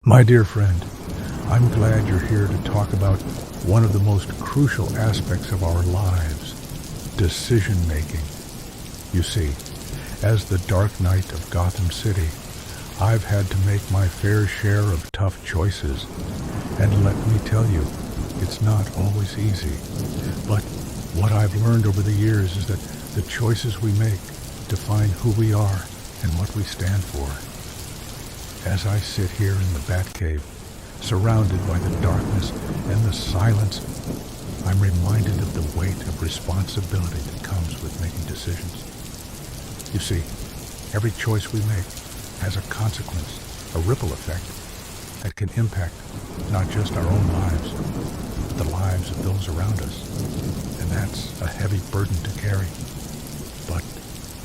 My dear friend, I'm glad you're here to talk about one of the most crucial aspects of our lives, decision making. You see, as the Dark Knight of Gotham City, I've had to make my fair share of tough choices. And let me tell you, it's not always easy. But what I've learned over the years is that the choices we make define who we are and what we stand for. As I sit here in the Batcave, surrounded by the darkness and the silence, I'm reminded of the weight of responsibility that comes with making decisions. You see, every choice we make has a consequence, a ripple effect, that can impact not just our own lives, but the lives of those around us. And that's a heavy burden to carry. But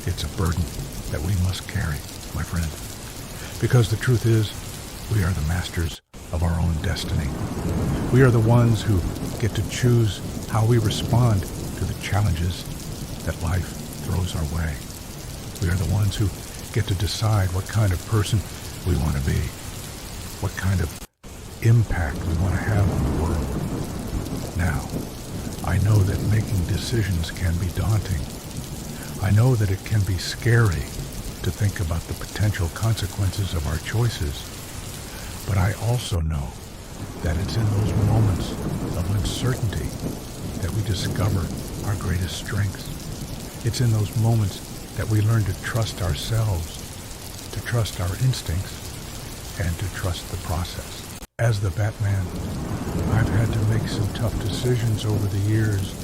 it's a burden that we must carry, my friend. Because the truth is, we are the masters of our own destiny. We are the ones who get to choose how we respond to the challenges that life throws our way. We are the ones who get to decide what kind of person we want to be, what kind of impact we want to have on the world. Now, I know that making decisions can be daunting. I know that it can be scary to think about the potential consequences of our choices. But I also know that it's in those moments of uncertainty that we discover our greatest strengths. It's in those moments that we learn to trust ourselves, to trust our instincts, and to trust the process. As the Batman, I've had to make some tough decisions over the years.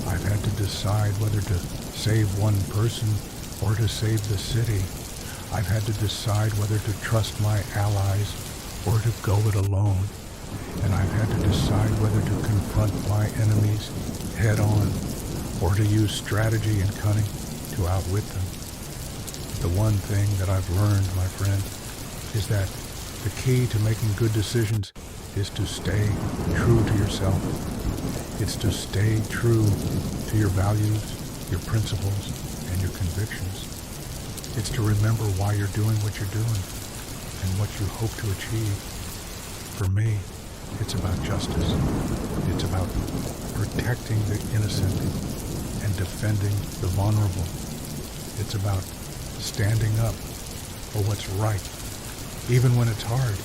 I've had to decide whether to save one person or to save the city. I've had to decide whether to trust my allies or to go it alone. And I've had to decide whether to confront my enemies head on or to use strategy and cunning to outwit them. The one thing that I've learned, my friend, is that the key to making good decisions is to stay true to yourself. It's to stay true to your values, your principles, and your convictions. It's to remember why you're doing what you're doing and what you hope to achieve. For me, it's about justice. It's about protecting the innocent and defending the vulnerable. It's about standing up for what's right, even when it's hard.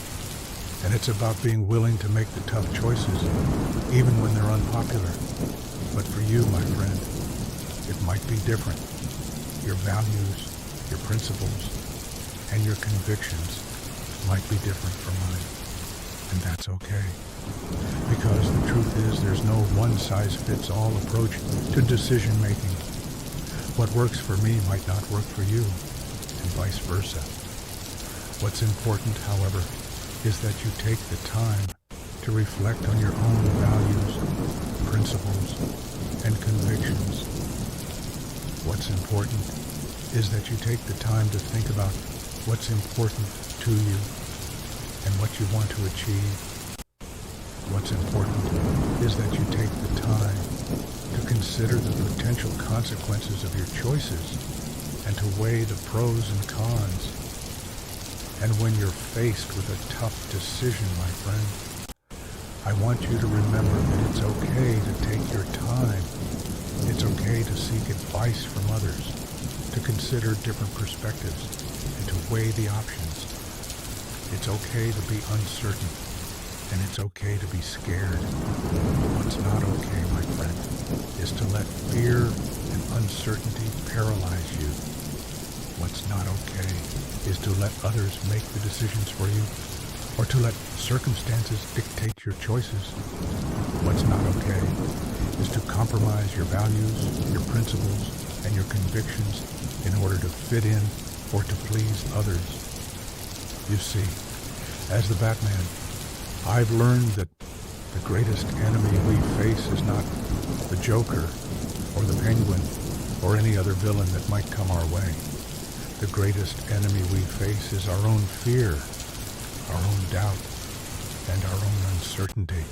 And it's about being willing to make the tough choices, even when they're unpopular. But for you, my friend, it might be different. Your values, your principles, and your convictions might be different from mine. And that's okay. Because the truth is, there's no one-size-fits-all approach to decision making. What works for me might not work for you, and vice versa. What's important, however, is that you take the time to reflect on your own values, principles, and convictions. What's important is that you take the time to think about what's important to you and what you want to achieve. What's important is that you take the time to consider the potential consequences of your choices and to weigh the pros and cons. And when you're faced with a tough decision, my friend, I want you to remember that it's okay to take your time. It's okay to seek advice from others, to consider different perspectives, and to weigh the options. It's okay to be uncertain, and it's okay to be scared. What's not okay, my friend, is to let fear and uncertainty paralyze you. What's not okay is to let others make the decisions for you, or to let circumstances dictate your choices. What's not okay is to compromise your values, your principles, and your convictions in order to fit in or to please others. You see, as the Batman, I've learned that the greatest enemy we face is not the Joker or the Penguin or any other villain that might come our way. The greatest enemy we face is our own fear, our own doubt, and our own uncertainty.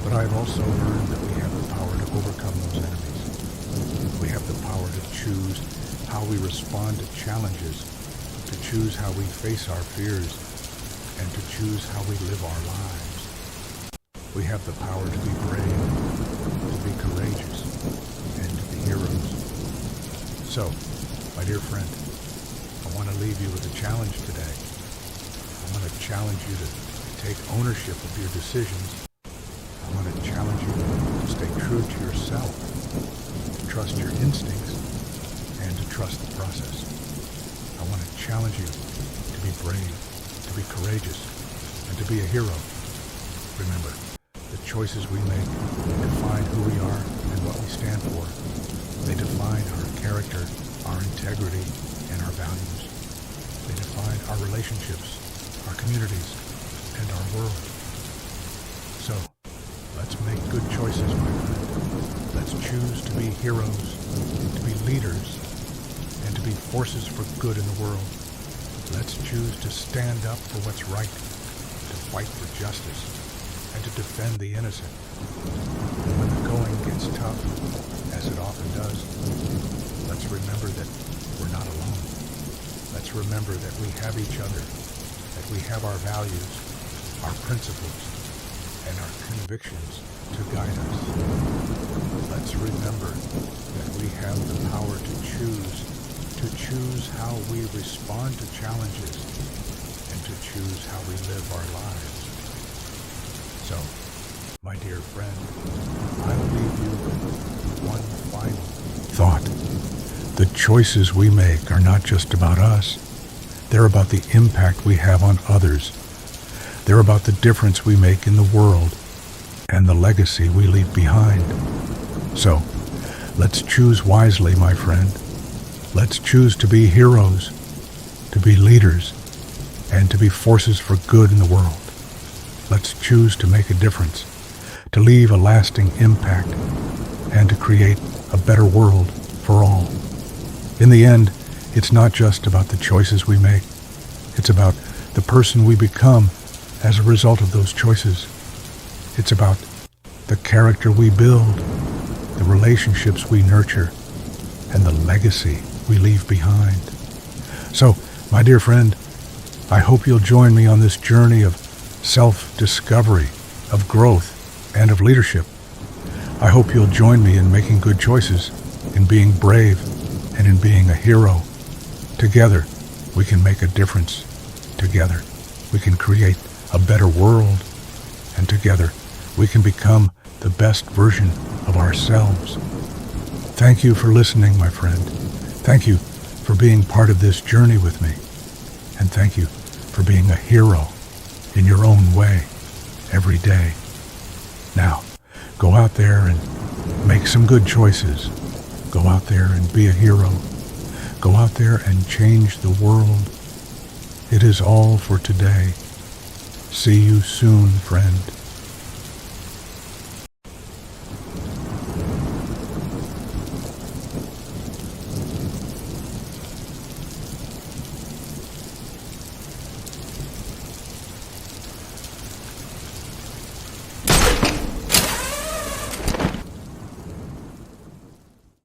But I've also learned that we have the power to overcome those enemies. We have the power to choose how we respond to challenges, to choose how we face our fears, and to choose how we live our lives. We have the power to be brave, to be courageous, and to be heroes. So, my dear friend, I want to leave you with a challenge today. I want to challenge you to take ownership of your decisions. I want to challenge you to stay true to yourself, to trust your instincts, and to trust the process. I want to challenge you to be brave, to be courageous, and to be a hero. Remember, the choices we make define who we are and what we stand for. They define our character, our integrity, and our values. They define our relationships, our communities, and our world. So, let's make good choices, my friend. Let's choose to be heroes, to be leaders, and to be forces for good in the world. Let's choose to stand up for what's right, to fight for justice, and to defend the innocent. When the going gets tough, as it often does, let's remember that we're not alone. Let's remember that we have each other, that we have our values, our principles, and our convictions to guide us. Let's remember that we have the power to choose how we respond to challenges, and to choose how we live our lives. So, my dear friend, I'll leave you with one final thought. The choices we make are not just about us. They're about the impact we have on others. They're about the difference we make in the world and the legacy we leave behind. So, let's choose wisely, my friend. Let's choose to be heroes, to be leaders, and to be forces for good in the world. Let's choose to make a difference, to leave a lasting impact, and to create a better world for all. In the end, it's not just about the choices we make. It's about the person we become as a result of those choices. It's about the character we build, the relationships we nurture, and the legacy we leave behind. So, my dear friend, I hope you'll join me on this journey of self-discovery, of growth, and of leadership. I hope you'll join me in making good choices, in being brave, and in being a hero. Together, we can make a difference. Together, we can create a better world. And together, we can become the best version of ourselves. Thank you for listening, my friend. Thank you for being part of this journey with me. And thank you for being a hero in your own way every day. Now, go out there and make some good choices. Go out there and be a hero. Go out there and change the world. It is all for today. See you soon, friend.